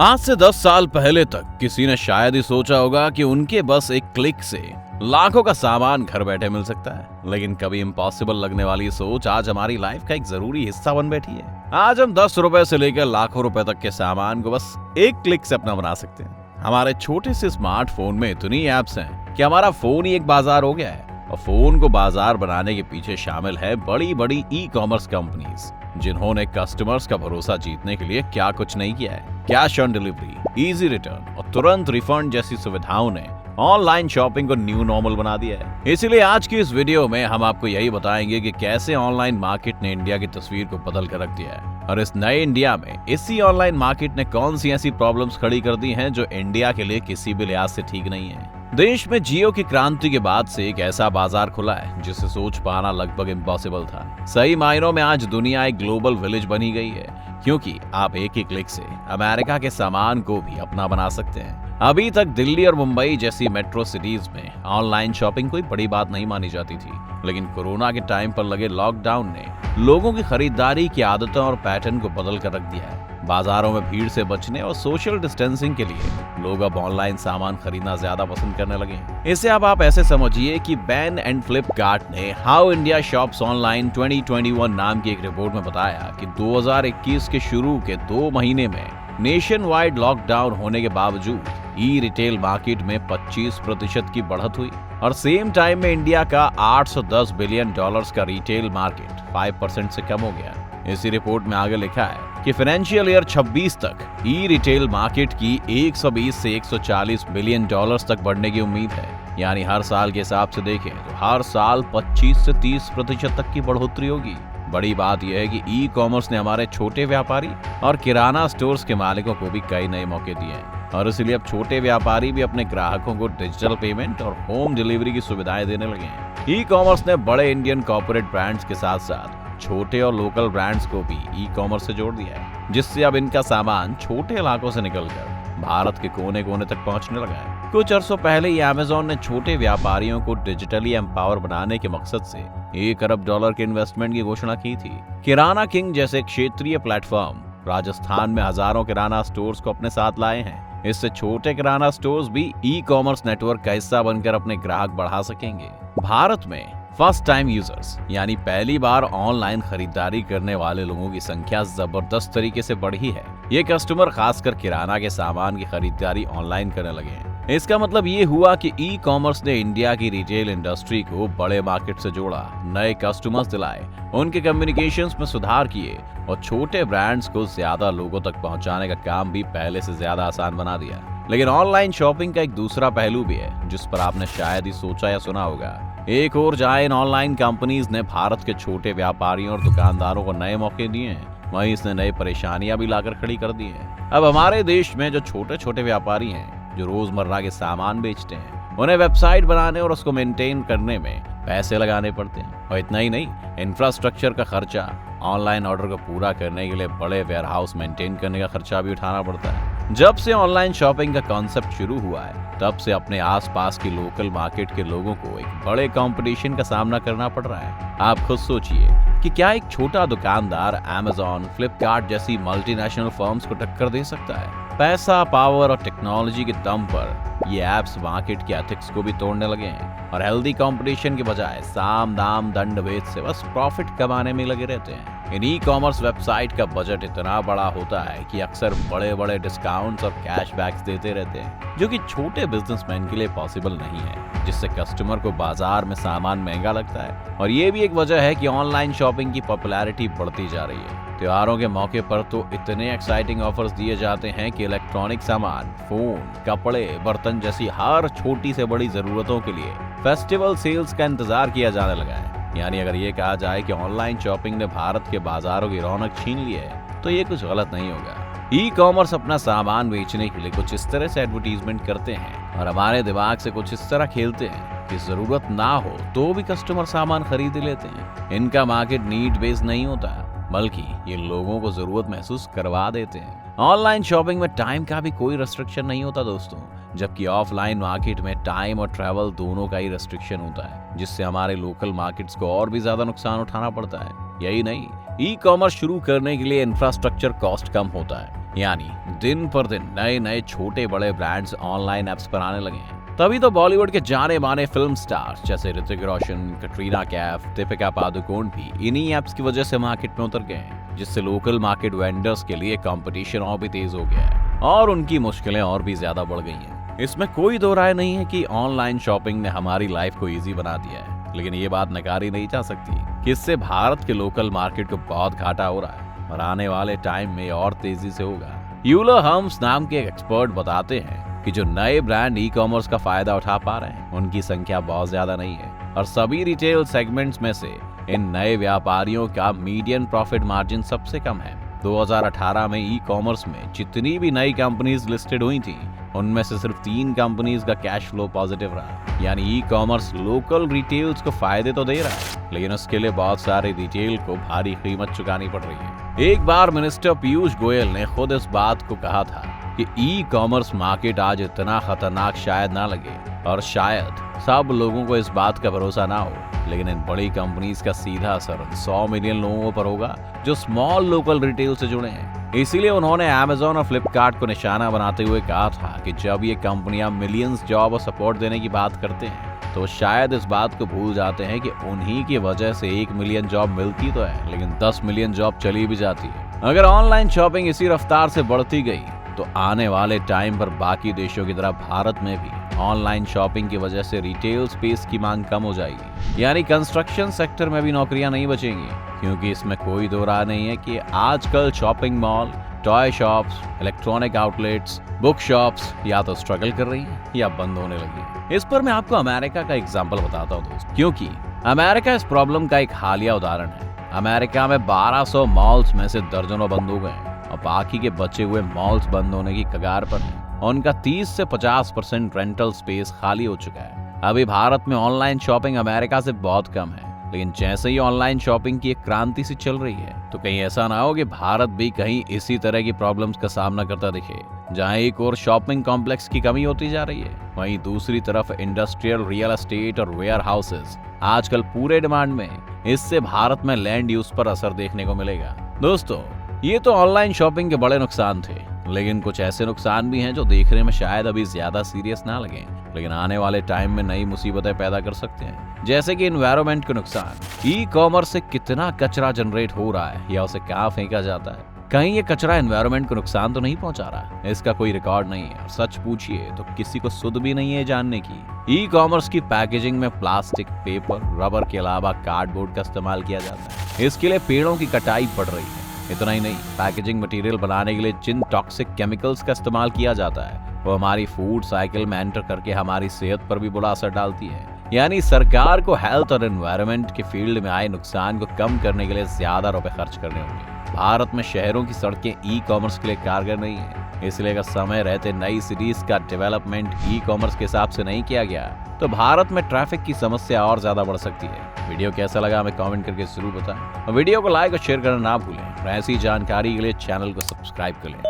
आज से 10 साल पहले तक किसी ने शायद ही सोचा होगा कि उनके बस एक क्लिक से लाखों का सामान घर बैठे मिल सकता है। लेकिन कभी इम्पॉसिबल लगने वाली सोच आज हमारी लाइफ का एक जरूरी हिस्सा बन बैठी है। आज हम 10 रुपए से लेकर लाखों रुपए तक के सामान को बस एक क्लिक से अपना बना सकते हैं। हमारे छोटे से स्मार्टफोन में इतनी ऐप्स हैं कि हमारा फोन ही एक बाजार हो गया है। और फोन को बाजार बनाने के पीछे शामिल है बड़ी बड़ी ई कॉमर्स कंपनीज, जिन्होंने कस्टमर्स का भरोसा जीतने के लिए क्या कुछ नहीं किया है। Cash on delivery, easy return और तुरंत रिफंड जैसी सुविधाओं ने ऑनलाइन शॉपिंग को न्यू नॉर्मल बना दिया है। इसीलिए आज की इस वीडियो में हम आपको यही बताएंगे कि कैसे ऑनलाइन मार्केट ने इंडिया की तस्वीर को बदल कर रख दिया है, और इस नए इंडिया में इसी ऑनलाइन मार्केट ने कौन सी ऐसी प्रॉब्लम्स खड़ी कर दी हैं जो इंडिया के लिए किसी भी लिहाज से ठीक नहीं है। देश में जियो की क्रांति के बाद से एक ऐसा बाजार खुला है जिसे सोच पाना लगभग इम्पॉसिबल था। सही मायनों में आज दुनिया एक ग्लोबल विलेज बनी गई है, क्योंकि आप एक ही क्लिक से अमेरिका के सामान को भी अपना बना सकते हैं। अभी तक दिल्ली और मुंबई जैसी मेट्रो सिटीज में ऑनलाइन शॉपिंग कोई बड़ी बात नहीं मानी जाती थी, लेकिन कोरोना के टाइम पर लगे लॉकडाउन ने लोगों की खरीदारी की आदतों और पैटर्न को बदल कर रख दिया है। बाजारों में भीड़ से बचने और सोशल डिस्टेंसिंग के लिए लोग अब ऑनलाइन सामान खरीदना ज्यादा पसंद करने लगे हैं। इसे अब आप ऐसे समझिए कि बैन एंड फ्लिपकार्ट ने हाउ इंडिया शॉप्स ऑनलाइन 2021 नाम की एक रिपोर्ट में बताया कि 2021 के शुरू के 2 महीने में नेशन वाइड लॉकडाउन होने के बावजूद ई रिटेल मार्केट में 25% की बढ़त हुई, और सेम टाइम में इंडिया का $810 बिलियन का रिटेल मार्केट 5% से कम हो गया। इसी रिपोर्ट में आगे लिखा है कि फाइनेंशियल ईयर 26 तक ई रिटेल मार्केट की 120 से 140 बिलियन डॉलर्स तक बढ़ने की उम्मीद है। यानी हर साल के हिसाब से देखें तो हर साल 25 से 30% तक की बढ़ोतरी होगी। बड़ी बात यह है कि ई कॉमर्स ने हमारे छोटे व्यापारी और किराना स्टोर्स के मालिकों को भी कई नए मौके दिए हैं, और इसलिए अब छोटे व्यापारी भी अपने ग्राहकों को डिजिटल पेमेंट और होम डिलीवरी की सुविधाएं देने लगे हैं। ई कॉमर्स ने बड़े इंडियन कॉर्पोरेट ब्रांड्स के साथ साथ छोटे और लोकल ब्रांड्स को भी ई कॉमर्स से जोड़ दिया है, जिससे अब इनका सामान छोटे इलाकों से निकलकर भारत के कोने कोने तक पहुंचने लगा है। कुछ अरसों पहले ही अमेज़न ने छोटे व्यापारियों को डिजिटली एम्पावर बनाने के मकसद से $1 अरब के इन्वेस्टमेंट की घोषणा की थी। किराना किंग जैसे क्षेत्रीय प्लेटफॉर्म राजस्थान में हजारों किराना स्टोर्स को अपने साथ लाए हैं। इससे छोटे किराना स्टोर्स भी ई कॉमर्स नेटवर्क का हिस्सा बनकर अपने ग्राहक बढ़ा सकेंगे। भारत में फर्स्ट टाइम यूजर्स यानी पहली बार ऑनलाइन खरीदारी करने वाले लोगों की संख्या जबरदस्त तरीके से बढ़ी है। ये कस्टमर खासकर किराना के सामान की खरीदारी ऑनलाइन करने लगे हैं। इसका मतलब ये हुआ कि ई कॉमर्स ने इंडिया की रिटेल इंडस्ट्री को बड़े मार्केट से जोड़ा, नए कस्टमर्स दिलाए, उनके कम्युनिकेशंस में सुधार किए और छोटे ब्रांड्स को ज्यादा लोगों तक पहुंचाने का काम भी पहले से ज्यादा आसान बना दिया। लेकिन ऑनलाइन शॉपिंग का एक दूसरा पहलू भी है जिस पर आपने शायद ही सोचा या सुना होगा। एक और जहां इन ऑनलाइन कंपनीज ने भारत के छोटे व्यापारियों और दुकानदारों को नए मौके दिए हैं, वहीं इसने नई परेशानियां भी लाकर खड़ी कर दी हैं। अब हमारे देश में जो छोटे छोटे व्यापारी हैं, जो रोजमर्रा के सामान बेचते हैं, उन्हें वेबसाइट बनाने और उसको मेंटेन करने में पैसे लगाने पड़ते हैं। और इतना ही नहीं, इंफ्रास्ट्रक्चर का खर्चा, ऑनलाइन ऑर्डर को पूरा करने के लिए बड़े वेयरहाउस मेंटेन करने का खर्चा भी उठाना पड़ता है। जब से ऑनलाइन शॉपिंग का कॉन्सेप्ट शुरू हुआ है, तब से अपने आसपास की लोकल मार्केट के लोगों को एक बड़े कंपटीशन का सामना करना पड़ रहा है। आप खुद सोचिए कि क्या एक छोटा दुकानदार अमेज़न, फ्लिपकार्ट जैसी मल्टीनेशनल फर्म्स को टक्कर दे सकता है? पैसा, पावर और टेक्नोलॉजी के दम पर ये ऐप्स मार्केट के एथिक्स को भी तोड़ने लगे हैं, और हेल्दी कंपटीशन के बजाय साम दाम दंड भेद से बस प्रॉफिट कमाने में लगे रहते हैं। इन ई कॉमर्स वेबसाइट का बजट इतना बड़ा होता है कि अक्सर बड़े बड़े डिस्काउंट्स और कैशबैक्स देते रहते हैं, जो कि छोटे बिजनेसमैन के लिए पॉसिबल नहीं है, जिससे कस्टमर को बाजार में सामान महंगा लगता है। और ये भी एक वजह है कि ऑनलाइन शॉपिंग की पॉपुलैरिटी बढ़ती जा रही है। त्योहारों के मौके पर तो इतने एक्साइटिंग ऑफर्स दिए जाते हैं कि इलेक्ट्रॉनिक सामान, फोन, कपड़े, बर्तन जैसी हर छोटी से बड़ी जरूरतों के लिए फेस्टिवल सेल्स का इंतजार किया जाने लगा है। यानी अगर ये कहा जाए कि ऑनलाइन शॉपिंग ने भारत के बाजारों की रौनक छीन ली है, तो ये कुछ गलत नहीं होगा। ई कॉमर्स अपना सामान बेचने के लिए कुछ इस तरह से एडवर्टीजमेंट करते हैं और हमारे दिमाग से कुछ इस तरह खेलते हैं कि जरूरत ना हो तो भी कस्टमर सामान खरीद लेते हैं। इनका मार्केट नीड बेस्ड नहीं होता, बल्कि ये लोगों को जरूरत महसूस करवा देते हैं। ऑनलाइन शॉपिंग में टाइम का भी कोई रेस्ट्रिक्शन नहीं होता दोस्तों, जबकि ऑफलाइन मार्केट में टाइम और ट्रैवल दोनों का ही रेस्ट्रिक्शन होता है, जिससे हमारे लोकल मार्केट्स को और भी ज्यादा नुकसान उठाना पड़ता है। यही नहीं, ई कॉमर्स शुरू करने के लिए इंफ्रास्ट्रक्चर कॉस्ट कम होता है, यानी दिन पर दिन नए नए छोटे बड़े ब्रांड्स ऑनलाइन ऐप्स पर आने लगे हैं। तभी तो बॉलीवुड के जाने माने फिल्म स्टार्स जैसे ऋतिक रोशन, कटरीना कैफ, दीपिका पादुकोण भी इन्हीं ऐप्स की वजह से मार्केट में उतर गए हैं, जिससे लोकल मार्केट वेंडर्स के लिए कंपटीशन और भी तेज हो गया है और उनकी मुश्किलें और भी ज्यादा बढ़ गई हैं। इसमें कोई दो राय नहीं है कि ऑनलाइन शॉपिंग ने हमारी लाइफ को इजी बना दिया है, लेकिन ये बात नकारी नहीं जा सकती कि इससे भारत के लोकल मार्केट को बहुत घाटा हो रहा है और आने वाले टाइम में और तेजी से होगा। यूलर हम्स नाम के एक एक्सपर्ट बताते हैं कि जो नए ब्रांड ई कॉमर्स का फायदा उठा पा रहे हैं उनकी संख्या बहुत ज्यादा नहीं है और सभी रिटेल सेगमेंट्स में से इन नए व्यापारियों का मीडियन प्रॉफिट मार्जिन सबसे कम है। 2018 में ई कॉमर्स में जितनी भी नई कंपनीज लिस्टेड हुई थी उनमें से सिर्फ 3 कंपनीज का कैश फ्लो पॉजिटिव रहा। यानी ई कॉमर्स लोकल रिटेल्स को फायदे तो दे रहा है, लेकिन उसके लिए बहुत सारे रिटेल को भारी कीमत चुकानी पड़ रही है। एक बार मिनिस्टर पीयूष गोयल ने खुद इस बात को कहा था कि ई कॉमर्स मार्केट आज इतना खतरनाक शायद ना लगे और शायद सब लोगों को इस बात का भरोसा ना हो, लेकिन इन बड़ी कंपनीज का सीधा असर 100 मिलियन लोगों पर होगा जो स्मॉल लोकल रिटेल से जुड़े हैं। इसीलिए उन्होंने Amazon और Flipkart को निशाना बनाते हुए कहा था कि जब ये कंपनियां मिलियंस जॉब और सपोर्ट देने की बात करते हैं तो शायद इस बात को भूल जाते हैं कि उन्हीं की वजह से 1 मिलियन जॉब मिलती तो है, लेकिन 10 मिलियन जॉब चली भी जाती है। अगर ऑनलाइन शॉपिंग इसी रफ्तार से बढ़ती गई तो आने वाले टाइम पर बाकी देशों की तरह भारत में भी ऑनलाइन शॉपिंग की वजह से रिटेल स्पेस की मांग कम हो जाएगी। यानी कंस्ट्रक्शन सेक्टर में भी नौकरियां नहीं बचेंगी, क्योंकि इसमें कोई दो राय नहीं है कि आजकल shopping mall, toy shops, electronic outlets, book shops या तो स्ट्रगल कर रही हैं या बंद होने लगी हैं। इस पर मैं आपको अमेरिका का एग्जाम्पल बताता हूँ दोस्त, क्योंकि अमेरिका इस प्रॉब्लम का एक हालिया उदाहरण है। अमेरिका में 1200 मॉल्स में से दर्जनों बंद हो गए हैं और बाकी के बचे हुए मॉल्स बंद होने की कगार पर हैं और उनका 30 से 50% रेंटल स्पेस खाली हो चुका है। अभी भारत में ऑनलाइन शॉपिंग अमेरिका से बहुत कम है, लेकिन जैसे ही ऑनलाइन शॉपिंग की एक क्रांति सी चल रही है तो कहीं ऐसा ना हो कि भारत भी कहीं इसी तरह की प्रॉब्लम्स का सामना करता दिखे, जहां एक और शॉपिंग कॉम्प्लेक्स की कमी होती जा रही है, वहीं दूसरी तरफ इंडस्ट्रियल रियल एस्टेट और वेयर हाउसेस आजकल पूरे डिमांड में। इससे भारत में लैंड यूज पर असर देखने को मिलेगा। दोस्तों, ये तो ऑनलाइन शॉपिंग के बड़े नुकसान थे, लेकिन कुछ ऐसे नुकसान भी हैं जो देखने में शायद अभी ज्यादा सीरियस ना लगे, लेकिन आने वाले टाइम में नई मुसीबतें पैदा कर सकते हैं, जैसे कि एनवायरनमेंट के नुकसान। ई कॉमर्स से कितना कचरा जनरेट हो रहा है या उसे कहाँ फेंका जाता है, कहीं ये कचरा एनवायरनमेंट को नुकसान तो नहीं पहुंचा रहा? इसका कोई रिकॉर्ड नहीं है और सच पूछिए तो किसी को सुध भी नहीं है जानने की। ई कॉमर्स की पैकेजिंग में प्लास्टिक, पेपर, रबर के अलावा कार्डबोर्ड का इस्तेमाल किया जाता है। इसके लिए पेड़ों की कटाई बढ़ रही है। इतना ही नहीं, पैकेजिंग मटेरियल बनाने के लिए जिन टॉक्सिक केमिकल्स का इस्तेमाल किया जाता है वो हमारी फूड साइकिल में एंटर करके हमारी सेहत पर भी बुरा असर डालती है। यानी सरकार को हेल्थ और एनवायरनमेंट के फील्ड में आए नुकसान को कम करने के लिए ज्यादा रुपए खर्च करने होंगे। भारत में शहरों की सड़कें ई कॉमर्स के लिए कारगर नहीं है, इसलिए अगर समय रहते नई सिटीज का डेवलपमेंट ई कॉमर्स के हिसाब से नहीं किया गया तो भारत में ट्रैफिक की समस्या और ज्यादा बढ़ सकती है। वीडियो कैसा लगा हमें कमेंट करके जरूर बताएं और वीडियो को लाइक और शेयर करना ना भूलें। ऐसी जानकारी के लिए चैनल को सब्सक्राइब कर लें।